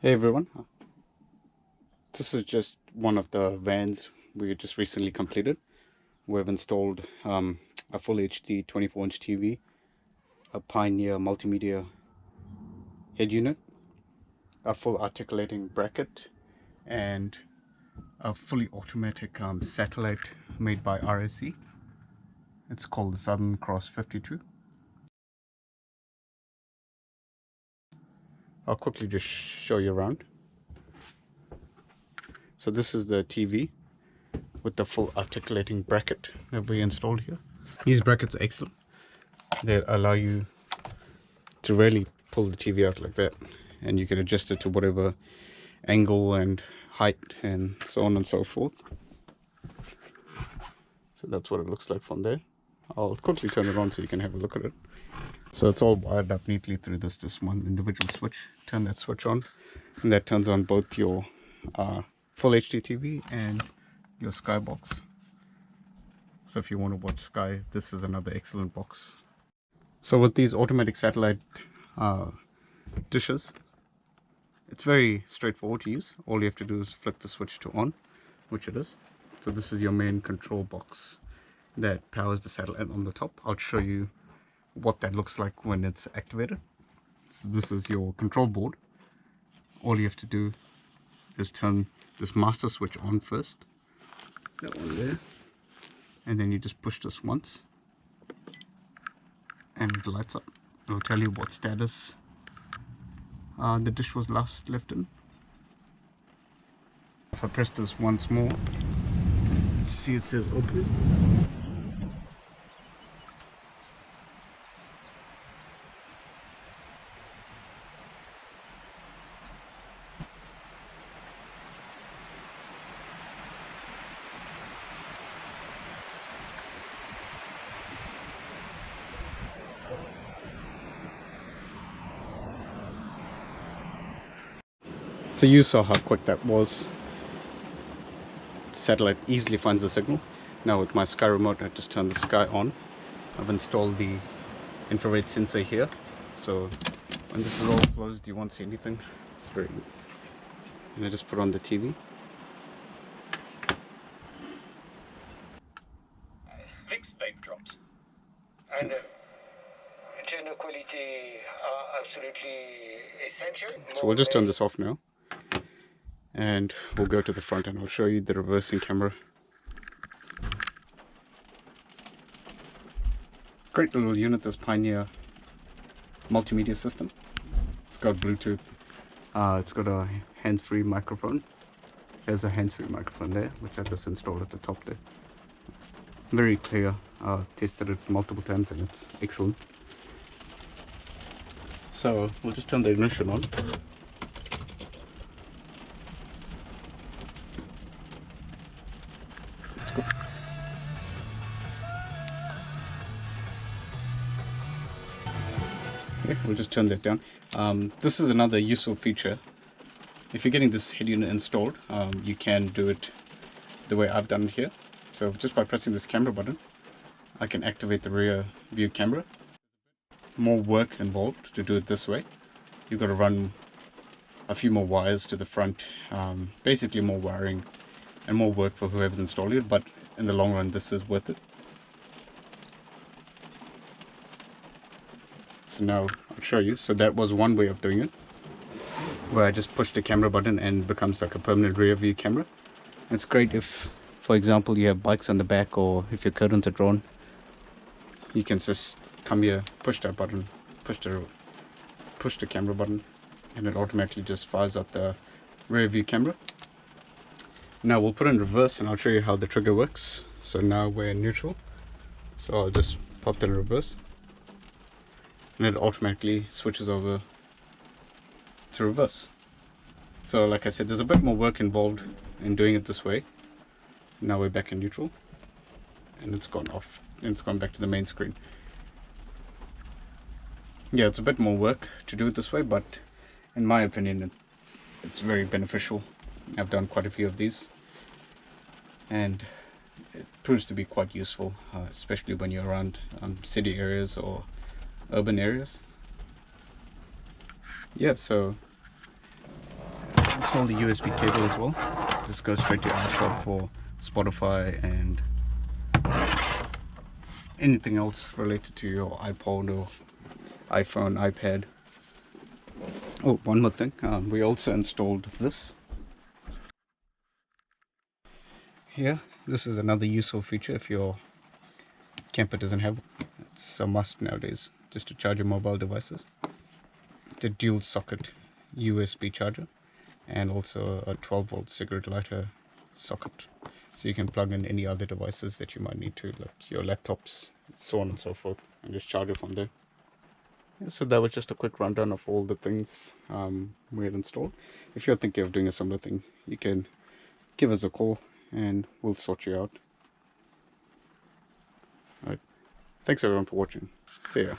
Hey everyone, this is just one of the vans we just recently completed. We've installed a full HD 24-inch TV, a Pioneer Multimedia head unit, a full articulating bracket, and a fully automatic satellite made by RSE. It's called the Southern Cross 52. I'll quickly just show you around. So this is the TV with the full articulating bracket that we installed here. These brackets are excellent. They allow you to really pull the TV out like that, and you can adjust it to whatever angle and height and so on and so forth. So that's what it looks like from there. I'll quickly turn it on so you can have a look at it. So it's all wired up neatly through this one individual switch. Turn that switch on, and that turns on both your full HD TV and your Sky box. So if you want to watch Sky, this is another excellent box. So with these automatic satellite dishes, it's very straightforward to use. All you have to do is flick the switch to on, which it is. So this is your main control box that powers the satellite on the top. I'll show you what that looks like when it's activated. So this is your control board. All you have to do is turn this master switch on first, that one there, and then you just push this once and it lights up. It will tell you what status the dish was last left in. If I press this once more, see it says open. So you saw how quick that was. The satellite easily finds the signal. Now with my Sky remote, I just turn the Sky on. I've installed the infrared sensor here, so when this is all closed you won't see anything. It's very good. And I just put on the TV. Mixed vape drops and gender quality are absolutely essential. So we'll just turn this off now, and we'll go to the front and I'll show you the reversing camera. Great little unit, this Pioneer multimedia system. It's got Bluetooth, it's got a hands-free microphone. There's a hands-free microphone there, which I just installed at the top there. Very clear. Tested it multiple times and it's excellent. So we'll just turn the ignition on. Let's go. Okay, we'll just turn that down. This is another useful feature. If you're getting this head unit installed, you can do it the way I've done it here. So just by pressing this camera button, I can activate the rear view camera. More work involved to do it this way. You've got to run a few more wires to the front, basically more wiring and more work for whoever's installing it, but in the long run this is worth it. So now I'll show you. So that was one way of doing it, where I just push the camera button and it becomes like a permanent rear view camera. It's great if, for example, you have bikes on the back, or if your curtains are drawn, you can just come here, push that button, push the camera button, and it automatically just fires up the rear view camera. Now we'll put it in reverse and I'll show you how the trigger works. So now we're in neutral, so I'll just pop that in reverse and it automatically switches over to reverse. So like I said, there's a bit more work involved in doing it this way. Now we're back in neutral and it's gone off and it's gone back to the main screen. Yeah, it's a bit more work to do it this way, but in my opinion it's very beneficial. I've done quite a few of these and it proves to be quite useful, especially when you're around city areas or urban areas. Yeah, so installed the USB cable as well. Just goes straight to iPod for Spotify and anything else related to your iPod or iPhone, iPad. Oh, one more thing, we also installed this here. This is another useful feature if your camper doesn't have it. It's a must nowadays, just to charge your mobile devices. It's a dual socket USB charger and also a 12-volt cigarette lighter socket, so you can plug in any other devices that you might need to, like your laptops, so on and so forth, and just charge it from there. So that was just a quick rundown of all the things we had installed. If you're thinking of doing a similar thing, you can give us a call and we'll sort you out. Alright, thanks everyone for watching. See ya.